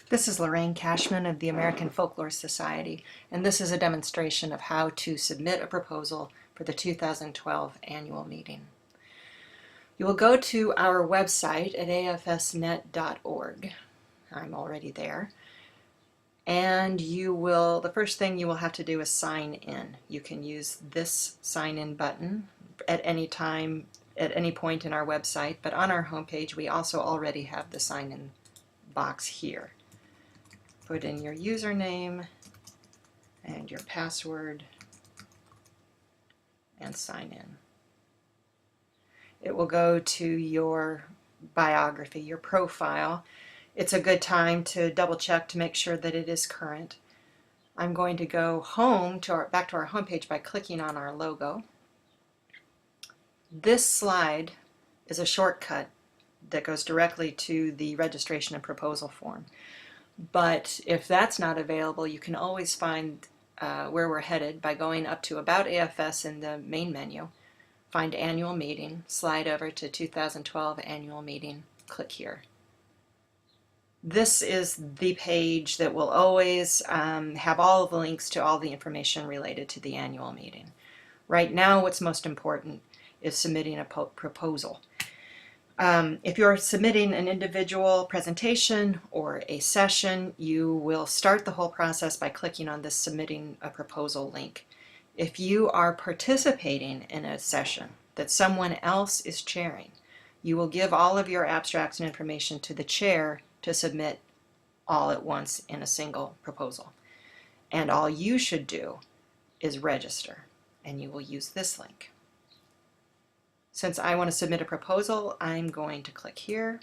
This is Lorraine Cashman of the American Folklore Society, and this is a demonstration of how to submit a proposal for the 2012 annual meeting. You will go to our website at afsnet.org. I'm already there. And the first thing you will have to do is sign in. You can use this sign in button at any time, at any point in our website, but on our homepage we also already have the sign in box here. Put in your username and your password and sign in. It will go to your biography, your profile. It's a good time to double check to make sure that it is current. I'm going to go back to our homepage by clicking on our logo. This slide is a shortcut that goes directly to the registration and proposal form. But if that's not available, you can always find where we're headed by going up to About AFS in the main menu, find Annual Meeting, slide over to 2012 Annual Meeting, click here. This is the page that will always have all of the links to all the information related to the annual meeting. Right now, what's most important is submitting a proposal. If you're submitting an individual presentation or a session, you will start the whole process by clicking on this Submitting a Proposal link. If you are participating in a session that someone else is chairing, you will give all of your abstracts and information to the chair to submit all at once in a single proposal. And all you should do is register, and you will use this link. Since I want to submit a proposal, I'm going to click here.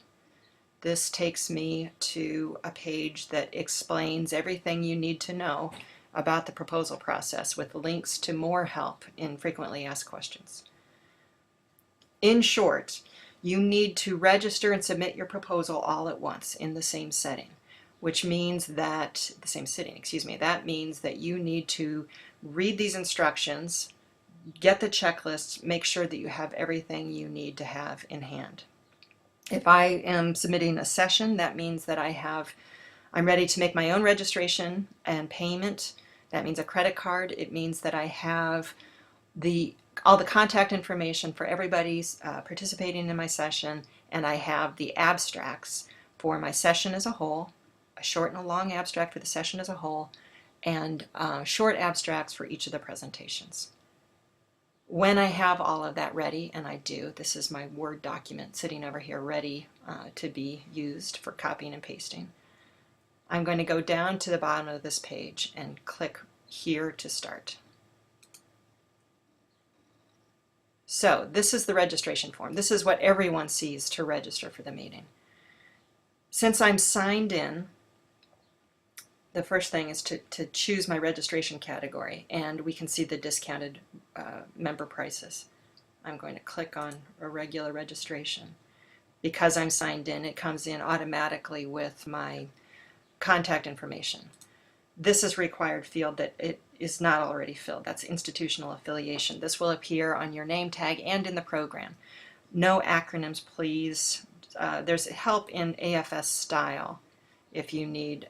This takes me to a page that explains everything you need to know about the proposal process with links to more help in frequently asked questions. In short, you need to register and submit your proposal all at once in the same setting, which means that, that means that you need to read these instructions, get the checklists, make sure that you have everything you need to have in hand. If I am submitting a session, that means that I'm ready to make my own registration and payment. That means a credit card. It means that I have all the contact information for everybody participating in my session, and I have the abstracts for my session as a whole, a short and a long abstract for the session as a whole, and short abstracts for each of the presentations. When I have all of that ready, and I do, this is my Word document sitting over here ready to be used for copying and pasting, I'm going to go down to the bottom of this page and click here to start. So this is the registration form. This is what everyone sees to register for the meeting. Since I'm signed in, the first thing is to choose my registration category, and we can see the discounted member prices. I'm going to click on a regular registration. Because I'm signed in, it comes in automatically with my contact information. This is a required field that it is not already filled. That's institutional affiliation. This will appear on your name tag and in the program. No acronyms, please. There's help in AFS style if you need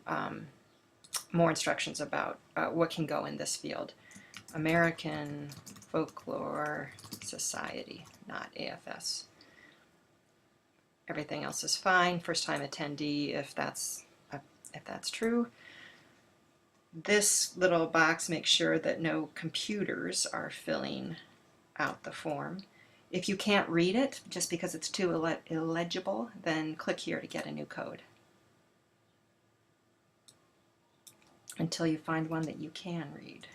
more instructions about what can go in this field. American Folklore Society, not AFS. Everything else is fine. First time attendee, if that's true. This little box makes sure that no computers are filling out the form. If you can't read it, just because it's too illegible, then click here to get a new code until you find one that you can read.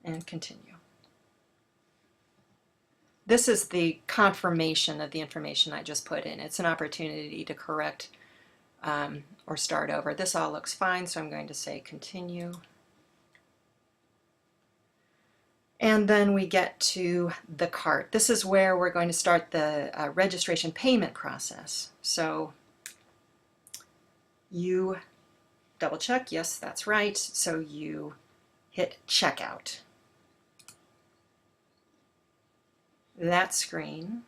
And continue. This is the confirmation of the information I just put in. It's an opportunity to correct or start over. This all looks fine, so I'm going to say continue. And then we get to the cart. This is where we're going to start the registration payment process. So you double check, yes, that's right. So you hit checkout. That screen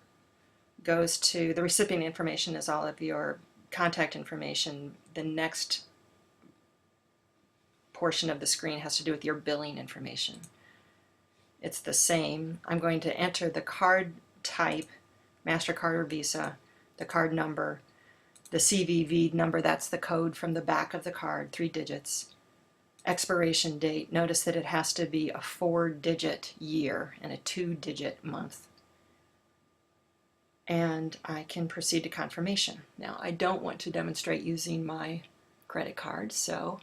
goes to the recipient information is all of your contact information, the next portion of the screen has to do with your billing information. It's the same. I'm going to enter the card type, MasterCard or Visa, the card number, the CVV number, that's the code from the back of the card, 3 digits. Expiration date, notice that it has to be a 4-digit year and a 2-digit month. And I can proceed to confirmation. Now, I don't want to demonstrate using my credit card, so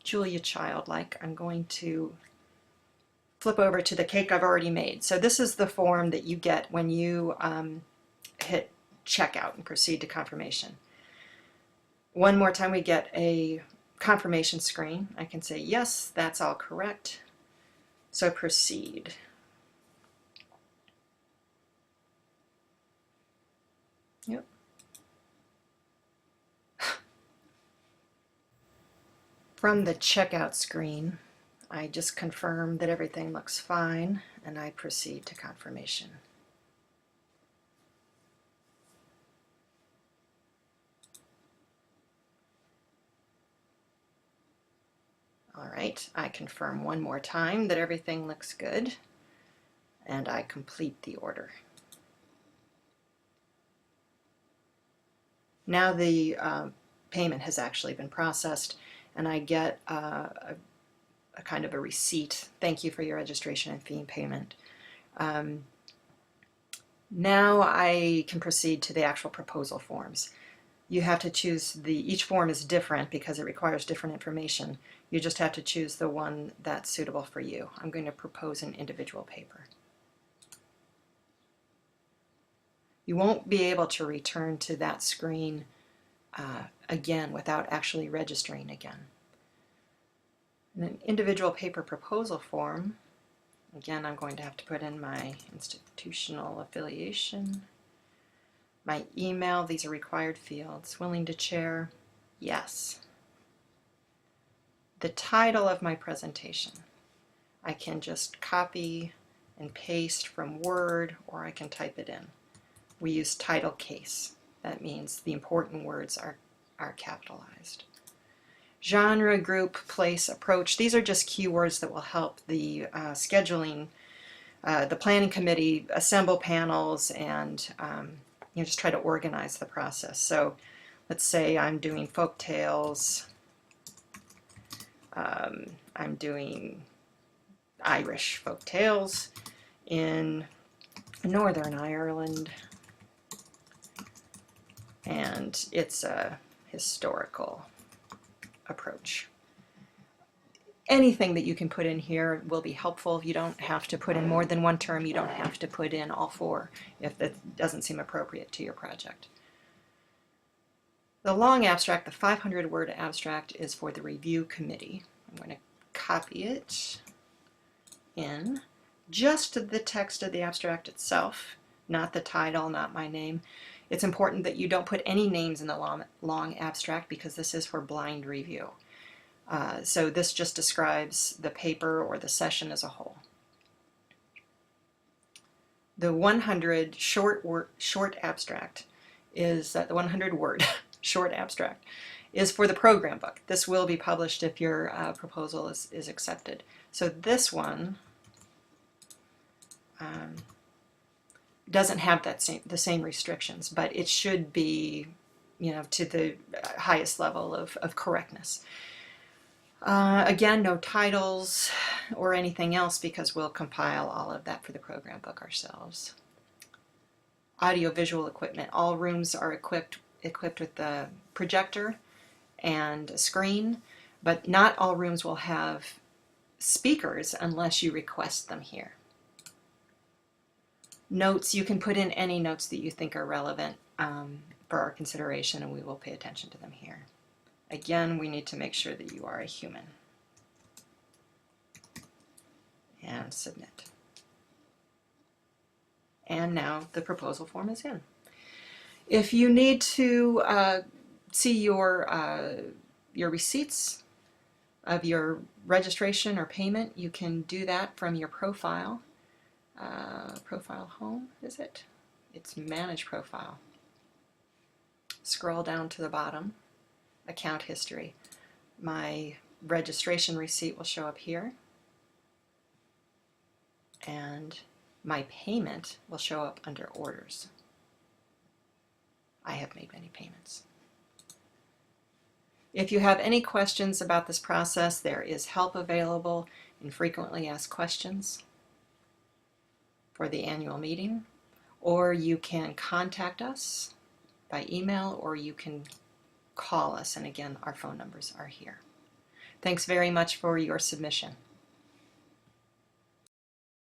Julia Childlike, I'm going to flip over to the cake I've already made. So this is the form that you get when you hit checkout and proceed to confirmation. One more time we get a confirmation screen. I can say, yes, that's all correct. So proceed. Yep. From the checkout screen, I just confirm that everything looks fine and I proceed to confirmation. All right, I confirm one more time that everything looks good and I complete the order. Now the payment has actually been processed and I get a kind of a receipt. Thank you for your registration and fee payment. Now I can proceed to the actual proposal forms. You have to choose each form is different because it requires different information. You just have to choose the one that's suitable for you. I'm going to propose an individual paper. You won't be able to return to that screen again without actually registering again. In an individual paper proposal form, again, I'm going to have to put in my institutional affiliation, my email, these are required fields, willing to chair, yes. The title of my presentation, I can just copy and paste from Word or I can type it in. We use title case. That means the important words are capitalized. Genre, group, place, approach. These are just keywords that will help the scheduling, the planning committee assemble panels and just try to organize the process. So let's say I'm doing folk tales. I'm doing Irish folk tales in Northern Ireland. And it's a historical approach. Anything that you can put in here will be helpful. You don't have to put in more than one term. You don't have to put in all 4 if that doesn't seem appropriate to your project. The long abstract, the 500-word abstract, is for the review committee. I'm going to copy it in. Just the text of the abstract itself, not the title, not my name. It's important that you don't put any names in the long abstract because this is for blind review. So this just describes the paper or the session as a whole. The 100 short abstract is the 100-word short abstract is for the program book. This will be published if your proposal is accepted. So this one doesn't have the same restrictions, but it should be, to the highest level of correctness. Again, no titles or anything else because we'll compile all of that for the program book ourselves. Audio-visual equipment. All rooms are equipped with a projector and a screen, but not all rooms will have speakers unless you request them here. Notes, you can put in any notes that you think are relevant for our consideration, and we will pay attention to them here. Again, we need to make sure that you are a human. And submit. And now the proposal form is in. If you need to see your receipts of your registration or payment, you can do that from your profile. Profile home, is it? It's manage profile. scroll down to the bottom, account history. My registration receipt will show up here, and my payment will show up under orders. I have made many payments. If you have any questions about this process, there is help available in frequently asked questions for the annual meeting, or you can contact us by email, or you can call us, and again, our phone numbers are here. Thanks very much for your submission.